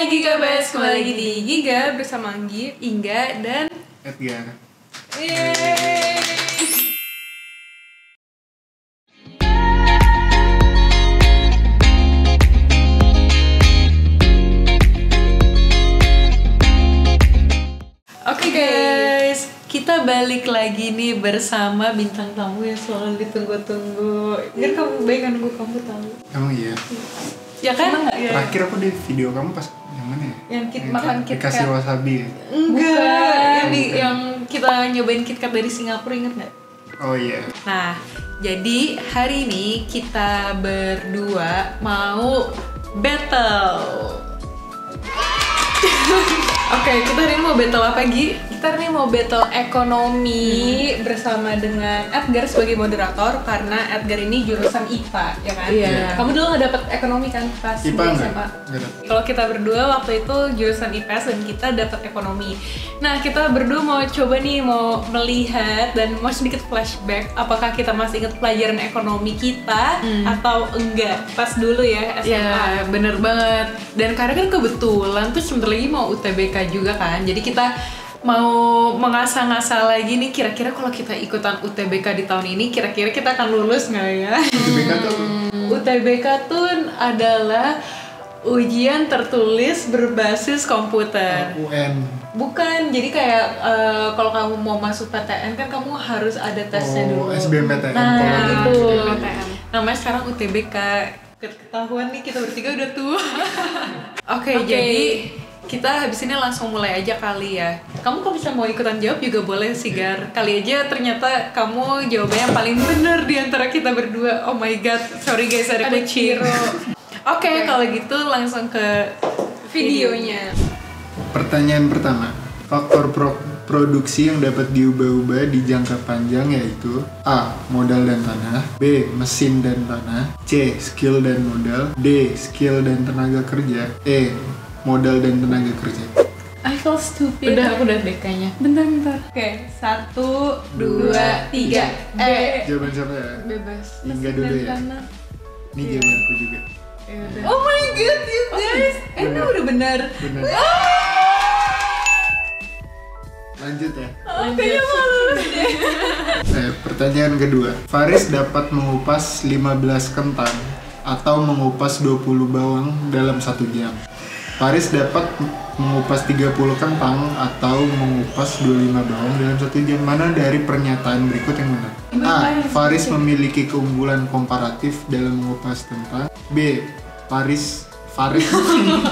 Hai Gigabers, kembali lagi di Giga bersama Anggi, Inga, dan Edgar. Yeay. Oke guys, kita balik lagi nih bersama bintang tamu yang selalu ditunggu-tunggu. Biar kamu baik kan kamu tahu. Emang iya. Ya kan? Ya. Terakhir aku di video kamu pas yang mana ya? Yang makan KitKat. Dikasih wasabi ya? Enggak, yang kita nyobain KitKat dari Singapura, inget nggak? Oh iya. Nah, jadi hari ini kita berdua mau battle. Oke, kita hari ini mau battle apa, Gi? Kita hari ini mau battle ekonomi bersama dengan Edgar sebagai moderator karena Edgar ini jurusan IPA, ya kan? Iya. Kamu dulu nggak dapet ekonomi kan pas di IPA SMA? enggak? Kalau kita berdua waktu itu jurusan IPS dan kita dapat ekonomi. Nah, kita berdua mau coba nih mau melihat dan mau sedikit flashback apakah kita masih ingat pelajaran ekonomi kita atau enggak pas dulu ya SMA. Ya, bener banget. Dan karena kan kebetulan tuh sebentar lagi mau UTBK juga kan. Jadi kita mau mengasah-ngasah lagi nih kira-kira kalau kita ikutan UTBK di tahun ini kira-kira kita akan lulus nggak ya? UTBK tuh UTBK tuh adalah ujian tertulis berbasis komputer. UN. Bukan, jadi kayak kalau kamu mau masuk PTN kan kamu harus ada tesnya dulu. SBMPTN. Nah, kalau itu. PTN. Namanya sekarang UTBK. Ketahuan nih kita bertiga udah tua. Oke, Jadi kita habis ini langsung mulai aja kali ya. Kamu kalau bisa mau ikutan jawab juga boleh sih, Gar. Kali aja ternyata kamu jawabannya yang paling bener di antara kita berdua. Oh my god, sorry guys ada kucing. Oke, kalau gitu langsung ke videonya. Pertanyaan pertama, faktor produksi yang dapat diubah-ubah di jangka panjang yaitu A. Modal dan tanah, B. Mesin dan tanah, C. Skill dan modal, D. Skill dan tenaga kerja, E. Modal dan tenaga kerja. I feel stupid. Udah, aku udah deh kayaknya. Bentar. Oke, 1, 2, 3. Jawaban siapa ya? Bebas. Inga dulu ya. Ini jawabanku juga. Oh my god, you guys. Ini udah benar. Benar. Lanjut ya. Kayaknya malu deh. Pertanyaan kedua. Faris dapat mengupas 15 kentang atau mengupas 20 bawang dalam 1 jam. Faris dapat mengupas 30 kentang atau mengupas 25 bawang dalam 1 jam. Mana dari pernyataan berikut yang benar? A. Faris memiliki keunggulan komparatif dalam mengupas kentang. B. Faris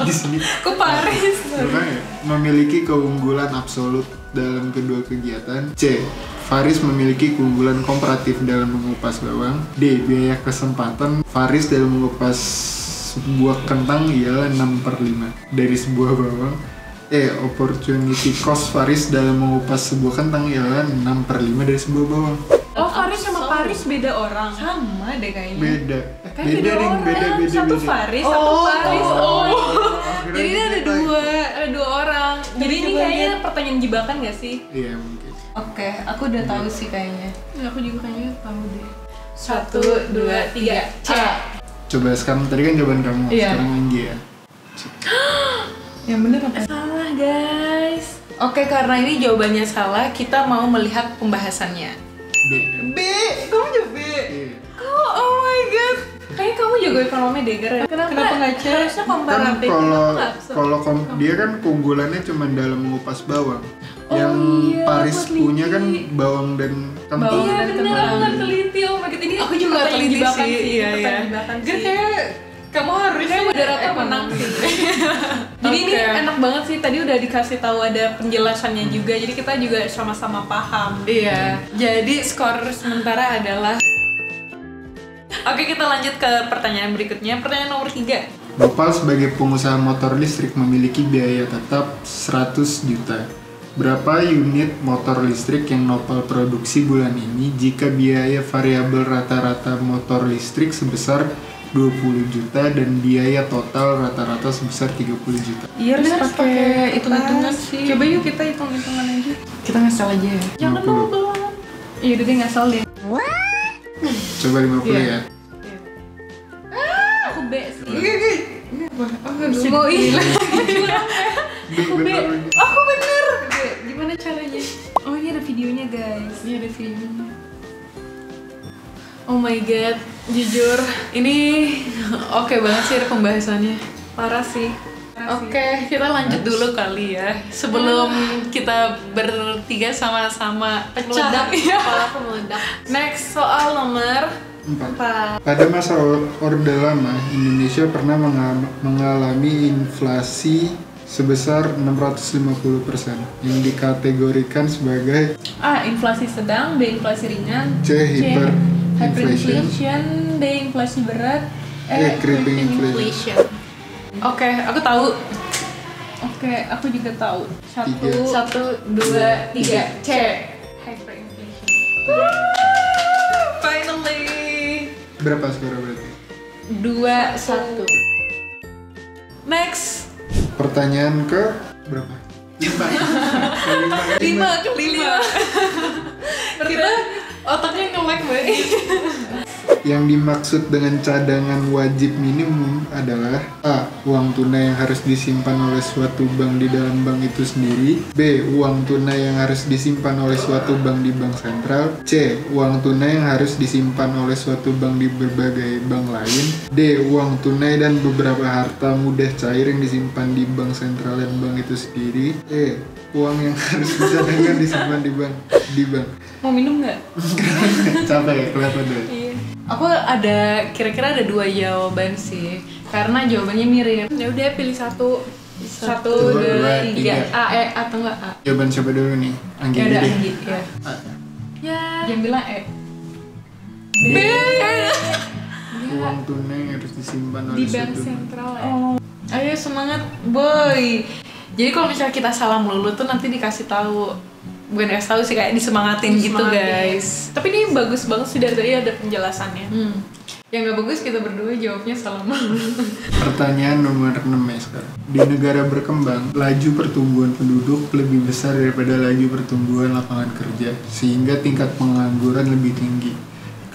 di sini. Ke Paris. Bukan ya? Memiliki keunggulan absolut dalam kedua kegiatan. C. Faris memiliki keunggulan komparatif dalam mengupas bawang. D. Biaya kesempatan Faris dalam mengupas sebuah kentang ialah 6/5 dari sebuah bawang. E. Opportunity cost Faris dalam mengupas sebuah kentang ialah 6/5 dari sebuah bawang. Oh, Faris sama Paris beda orang. Sama deh kayaknya. Beda. Kayak beda orang. Satu Faris, satu Paris. Jadi ini ada dua orang. Jadi ini kayaknya pertanyaan jebakan nggak sih? Iya mungkin. Oke, aku udah tahu sih kayaknya. Ya, aku juga kayaknya tahu deh. 1, 2, 3. C. Coba sekarang tadi kan jawaban kamu, Iya. sekarang Anggi ya. Yang bener apa? Salah guys. Oke, karena ini jawabannya salah, kita mau melihat pembahasannya. B. B, kamu juga B. Iya. Kok? Oh my god. Kayaknya kamu jago ekonomi deh, Gar. Kenapa nggak C? Harusnya Kan komparatif. dia kan keunggulannya cuma dalam mengupas bawang. Yang iya, Paris aku teliti. punya kan bawang dan kentang. Iya bener, aku nggak teliti. Oh my god, ini Aku juga pertanyaan teliti jebakan sih, iya, pertanyaan iya. jebakan Gar, sih. kayak Kamu harusnya moderator menang sih. Jadi ini Oke. enak banget sih, tadi udah dikasih tahu ada penjelasannya juga. Jadi kita juga sama-sama paham. Iya. Jadi skor sementara adalah. Oke, kita lanjut ke pertanyaan berikutnya. Pertanyaan nomor 3. Nopal sebagai pengusaha motor listrik memiliki biaya tetap 100 juta. Berapa unit motor listrik yang Nopal produksi bulan ini jika biaya variabel rata-rata motor listrik sebesar 20 juta dan biaya total rata-rata sebesar 30 juta. Iya, Harus harus pakai pakai hitung-hitungan sih. sih. Coba yuk kita hitung-hitungan aja. Kita ngasal aja ya. Jangan 50. dulu belum. Iya, udah deh ngasal deh. Coba 50 Iya. ya. Aku B sih. Apa? Oh, nggak bisa Mau dipilih. Aku B. Aku bener. B. Gimana caranya? Oh ini ada videonya guys. Ini ada videonya. Oh my god, jujur ini oke banget sih ada pembahasannya. Parah sih. Oke, kita lanjut dulu kali ya. Sebelum kita bertiga sama-sama pecah. Meledak. Kepala aku meledak. Next soal nomor 4. Pada masa Orde Lama, Indonesia pernah mengalami inflasi sebesar 650% yang dikategorikan sebagai A. Inflasi sedang, B. Inflasi ringan, C. Hyperinflation, D. Inflasi berat, E. Creeping inflation. Oke, aku tahu. Oke, aku juga tahu. 3. 1, 2, 3, C. Hyperinflation. Finally. Berapa skor berarti? 2, 1. Next. Pertanyaan ke berapa? 5. 5 kelima. Kita otaknya nge-lag banget. Yang dimaksud dengan cadangan wajib minimum adalah A. Uang tunai yang harus disimpan oleh suatu bank di dalam bank itu sendiri. B. Uang tunai yang harus disimpan oleh suatu bank di bank sentral. C. Uang tunai yang harus disimpan oleh suatu bank di berbagai bank lain. D. Uang tunai dan beberapa harta mudah cair yang disimpan di bank sentral dan bank itu sendiri. E. Uang yang harus dicadangkan disimpan di bank. Mau minum nggak? Capek kelihatan deh. Iya. Aku kira-kira ada 2 jawaban sih. Karena jawabannya mirip. Ya udah pilih satu. 1, 2, 2, 3. 3. A, E atau enggak A? Jawaban siapa dulu nih? Anggi Ya dulu udah deh. Anggi, ya. A. Ya. Jangan bilang E. B. Uang tunai yang harus disimpan oleh Di bank suatu sentral ya. Oh. Ayo semangat, boy. Jadi kalau misalnya kita salah melulu tuh nanti dikasih tahu. Bukan dikasih tahu sih, kayak disemangatin gitu, Disemangatin. guys. Tapi ini bagus banget sih dari tadi ada penjelasannya. Yang nggak bagus kita berdua jawabnya salah melulu. Pertanyaan nomor 6 ya sekarang. Di negara berkembang, laju pertumbuhan penduduk lebih besar daripada laju pertumbuhan lapangan kerja, sehingga tingkat pengangguran lebih tinggi.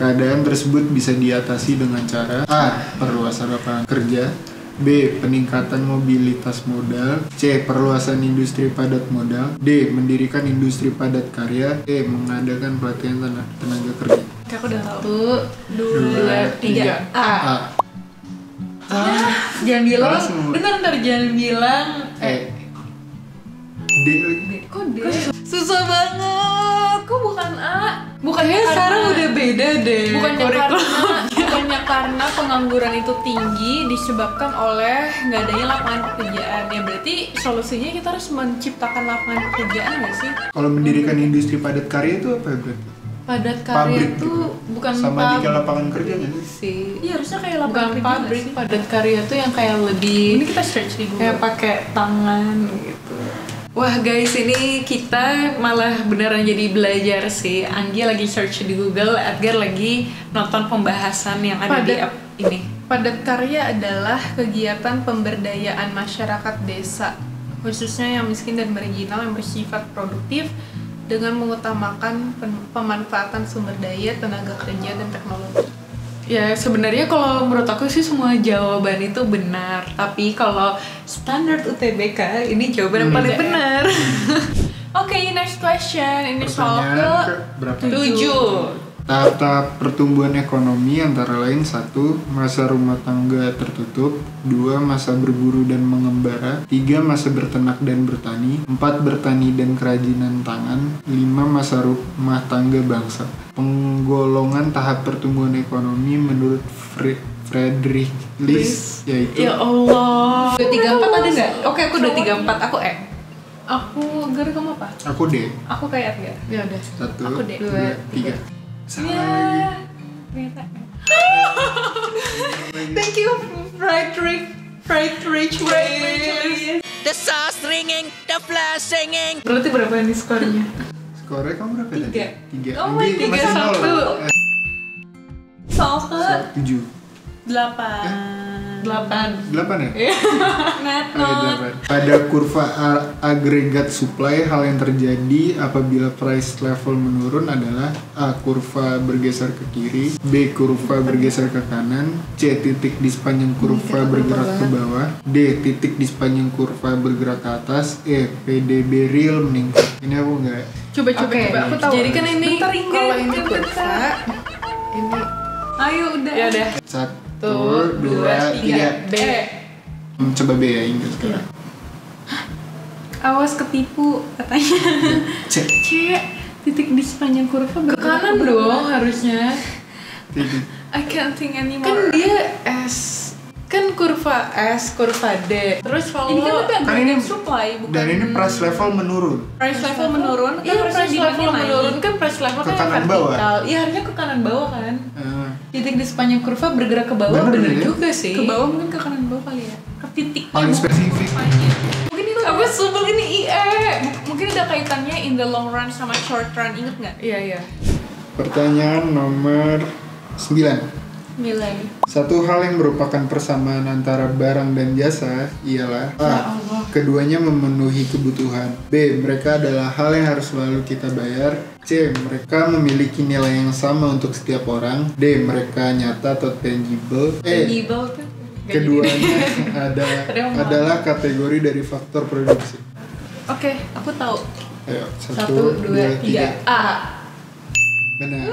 Keadaan tersebut bisa diatasi dengan cara A. Perluasan lapangan kerja, B. Peningkatan mobilitas modal, C. Perluasan industri padat modal, D. Mendirikan industri padat karya, E. Mengadakan pelatihan tenaga kerja. Aku udah tahu. 1, 2, 3. A. Jangan bilang. Salah semua. Bentar, jangan bilang E. D lagi. Kok D? Susah banget. Kok bukan A? Bukannya sekarang udah beda deh. Bukannya karena pengangguran itu tinggi disebabkan oleh nggak adanya lapangan pekerjaan. Ya berarti solusinya kita harus menciptakan lapangan pekerjaan nggak sih? Kalau mendirikan industri padat karya itu apa ya berarti? Padat karya Pabrik itu gitu. bukan Sama pabrik jika lapangan kerja nggak sih? sih. Iya harusnya kayak Bukan lapangan kerja pabrik, nggak sih? padat karya tuh yang kayak lebih Ini kita search di Google. kayak pakai tangan gitu. Wah guys, ini kita malah beneran jadi belajar sih. Anggi lagi search di Google, Edgar lagi nonton pembahasan yang ada di app ini. Padat karya adalah kegiatan pemberdayaan masyarakat desa, khususnya yang miskin dan marginal yang bersifat produktif dengan mengutamakan pemanfaatan sumber daya, tenaga kerja, dan teknologi. Ya sebenarnya kalau menurut aku sih semua jawaban itu benar. Tapi kalau standar UTBK ini jawaban yang paling benar. Oke, next question. Ini soal Pertanyaan ke berapa? 7. Tahap-tahap pertumbuhan ekonomi antara lain 1. Masa rumah tangga tertutup, 2. Masa berburu dan mengembara, 3. Masa berternak dan bertani, 4. Bertani dan kerajinan tangan, 5. Masa rumah tangga bangsa. Penggolongan tahap pertumbuhan ekonomi menurut Friedrich List yaitu Ya Allah. 2, 3, 4 ada nggak? Oke, aku 2, 3, 4. Aku E. Aku Gar, kamu apa? aku D. Aku kayak Edgar. Ya udah. 1, Aku D. 2, 3. Salah lagi. Ternyata. Thank you, Friedrich List. The sauce ringing, the flash singing. Berarti berapa nih skornya? Skornya kamu berapa tadi? 3. 3. Oh my God, 3-1. Soal ke 7. 8 8 ya? Net Oh, iya, 8. Pada kurva agregat supply, hal yang terjadi apabila price level menurun adalah A. Kurva bergeser ke kiri, B. Kurva bergeser ke kanan, C. Titik di sepanjang kurva bergerak ke bawah, D. Titik di sepanjang kurva bergerak ke atas, E. PDB real meningkat. Ini aku nggak. Coba Oke, aku tahu. jadi kan ini Bentar, Inggit. kalau ini kurva ini Ayo udah. ya udah 1, 2, 3. B. Coba B ya, Inggris sekarang. Awas ketipu katanya. C. C. Titik di sepanjang kurva Ke kanan dong harusnya. Titik. I can't think Kan anymore. dia S. Kan kurva S, kurva D. Terus kalau Ini kan tapi Kan ini agregat supply bukan. Dan ini price level menurun. price level menurun. iya price level menurun kan price level Ke kan kanan vertikal. bawah. Iya harusnya ke kanan bawah kan. Titik di sepanjang kurva bergerak ke bawah. Bener ya? Juga sih. Ke bawah mungkin ke kanan bawah kali ya. Ke titiknya. Paling bukan spesifik. kurvanya. Mungkin itu Aku sebel ini IE. mungkin ada kaitannya in the long run sama short run, inget nggak? Iya iya. Pertanyaan nomor 9. Nilai. Satu hal yang merupakan persamaan antara barang dan jasa ialah A. Keduanya memenuhi kebutuhan. B. Mereka adalah hal yang harus selalu kita bayar. C. Mereka memiliki nilai yang sama untuk setiap orang. D. Mereka nyata atau tangible. E. Tangible tuh. Keduanya adalah kategori dari faktor produksi. Oke, aku tahu. Ayo, 1, 2, 3. A. Benar.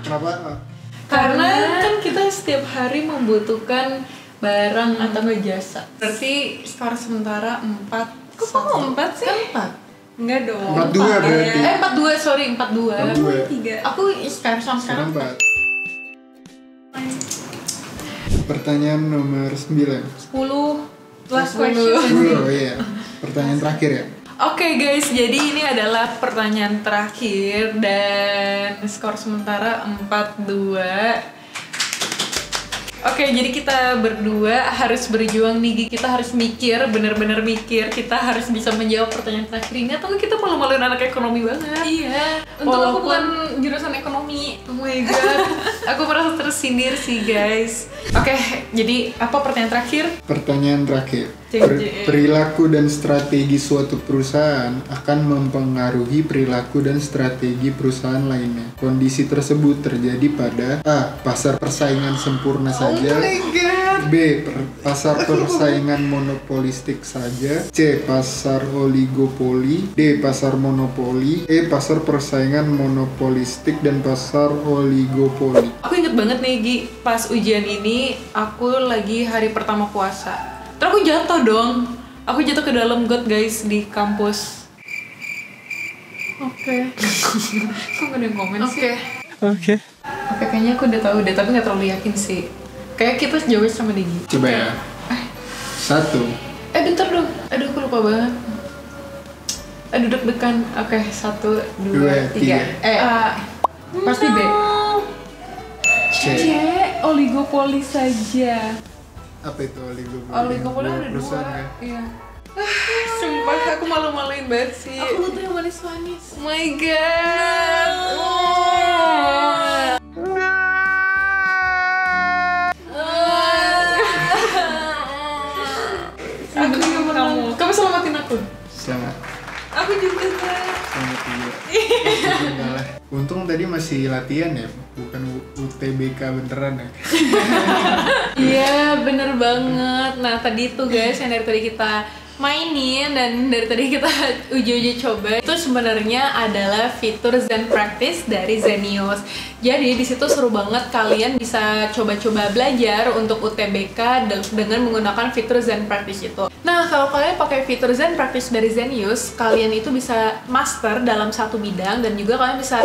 Kenapa A? Karena kan kita setiap hari membutuhkan barang atau nggak jasa. Berarti skor sementara 4. Kok kamu 4 sih? Kan 4. Enggak dong. 42 berarti. 42, sorry 42. 42. 3. Aku sekarang Sekarang 4. Pertanyaan nomor 9. 10. Last question. 10, iya. Pertanyaan terakhir ya. Oke guys, jadi ini adalah pertanyaan terakhir dan skor sementara 4-2. Oke, jadi kita berdua harus berjuang nih, Gi. Kita harus mikir, bener-bener mikir. Kita harus bisa menjawab pertanyaan terakhir ini. Atau kita malu-maluin anak ekonomi banget. Iya. Untuk aku Walaupun- bukan jurusan ekonomi. Oh my god, aku merasa tersindir sih guys. Oke, jadi apa pertanyaan terakhir? Pertanyaan terakhir. JJ. Perilaku dan strategi suatu perusahaan akan mempengaruhi perilaku dan strategi perusahaan lainnya. Kondisi tersebut terjadi pada A. Pasar persaingan sempurna saja. god. B. Pasar persaingan monopolistik saja. C. Pasar oligopoli. D. Pasar monopoli. E. Pasar persaingan monopolistik dan pasar oligopoli. Aku inget banget nih Gi, pas ujian ini aku lagi hari pertama puasa. Terus aku jatuh dong. Aku jatuh ke dalam got guys di kampus. Oke. Kok gak ada yang komen sih? Oke. Oke, kayaknya aku udah tahu deh, tapi gak terlalu yakin sih. Kayak kita jawab sama Digi. Coba ya. 1. Bentar dong. Aduh, aku lupa banget. Aduh, deg-degan. Oke, 1, 2, 3. A. Pasti B. C. C. Oligopoli saja. Apa itu oligopoli? Oligopoli ada Perusahaan, 2. kan? Iya. Sumpah, aku malu-maluin banget sih. Aku butuh yang manis-manis. Oh my god. Oh. Aku juga kamu selamatin aku. Selamat. Aku juga kan. Selamat juga. Enggak lah. Untung tadi masih latihan ya, bukan UTBK beneran ya. Iya, bener banget. Nah, tadi tuh guys yang dari tadi kita mainin dan dari tadi kita uji-uji coba itu sebenarnya adalah fitur Zen Practice dari Zenius. Jadi di situ seru banget, kalian bisa coba-coba belajar untuk UTBK dengan menggunakan fitur Zen Practice itu. Nah, kalau kalian pakai fitur Zen Practice dari Zenius, kalian itu bisa master dalam satu bidang dan juga kalian bisa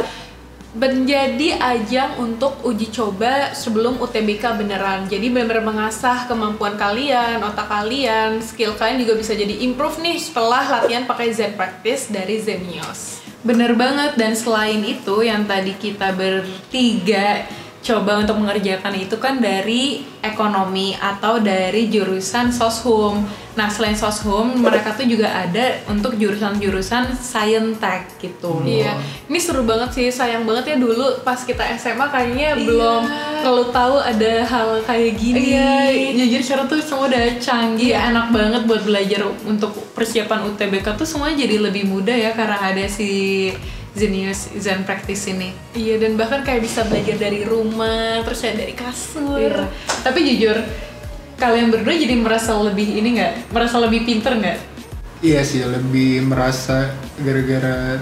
menjadi ajang untuk uji coba sebelum UTBK beneran. Jadi benar-benar mengasah kemampuan kalian, otak kalian, skill kalian juga bisa jadi improve nih setelah latihan pakai Zen Practice dari Zenius. Bener banget, dan selain itu yang tadi kita bertiga coba untuk mengerjakan itu kan dari ekonomi atau dari jurusan soshum. Nah selain soshum mereka tuh juga ada untuk jurusan-jurusan science-tech gitu. Iya, ini seru banget sih, sayang banget ya dulu pas kita SMA kayaknya belum terlalu tahu ada hal kayak gini. Iya, jujur sekarang tuh semua udah canggih, enak banget buat belajar untuk persiapan UTBK tuh semua jadi lebih mudah ya karena ada si Zenius Zen Practice ini. Iya, dan bahkan kayak bisa belajar dari rumah, terus ya dari kasur. Iya. Tapi jujur, kalian berdua jadi merasa lebih ini nggak? Merasa lebih pinter nggak? Iya sih, lebih merasa gara-gara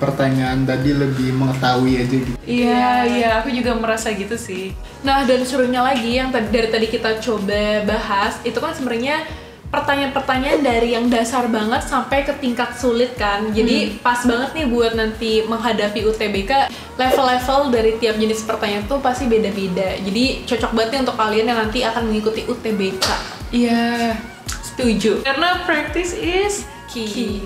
pertanyaan tadi lebih mengetahui aja gitu. Iya, aku juga merasa gitu sih. Nah, dan serunya lagi yang dari tadi kita coba bahas, itu kan sebenarnya pertanyaan-pertanyaan dari yang dasar banget sampai ke tingkat sulit kan. Jadi pas banget nih buat nanti menghadapi UTBK, level-level dari tiap jenis pertanyaan tuh pasti beda-beda. Jadi cocok banget nih untuk kalian yang nanti akan mengikuti UTBK. Iya, setuju. Karena practice is Key.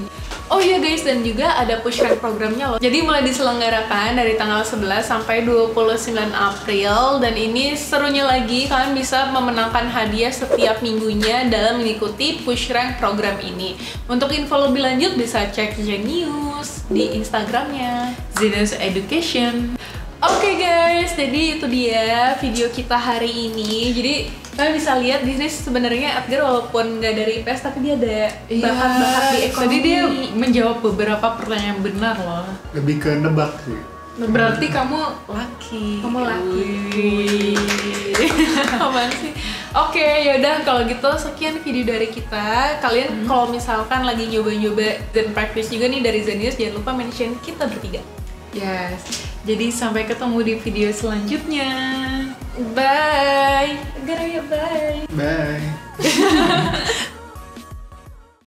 Oh iya guys, dan juga ada push rank programnya loh. Jadi mulai diselenggarakan dari tanggal 11 sampai 29 April. Dan ini serunya lagi, kalian bisa memenangkan hadiah setiap minggunya dalam mengikuti push rank program ini. Untuk info lebih lanjut bisa cek Zenius di Instagramnya Zenius Education. Oke guys, jadi itu dia video kita hari ini. Jadi kalian bisa lihat di sini sebenarnya Edgar walaupun nggak dari IPS tapi dia ada bakat-bakat di ekonomi. Tadi dia menjawab beberapa pertanyaan benar loh. Lebih ke nebak sih. Berarti kamu laki. Kamu laki. Wih. Apaan sih? Oke, yaudah kalau gitu sekian video dari kita. Kalian kalau misalkan lagi nyoba-nyoba Zen Practice juga nih dari Zenius, jangan lupa mention kita bertiga. Yes. Jadi sampai ketemu di video selanjutnya. Bye. Gara ya bye. Bye.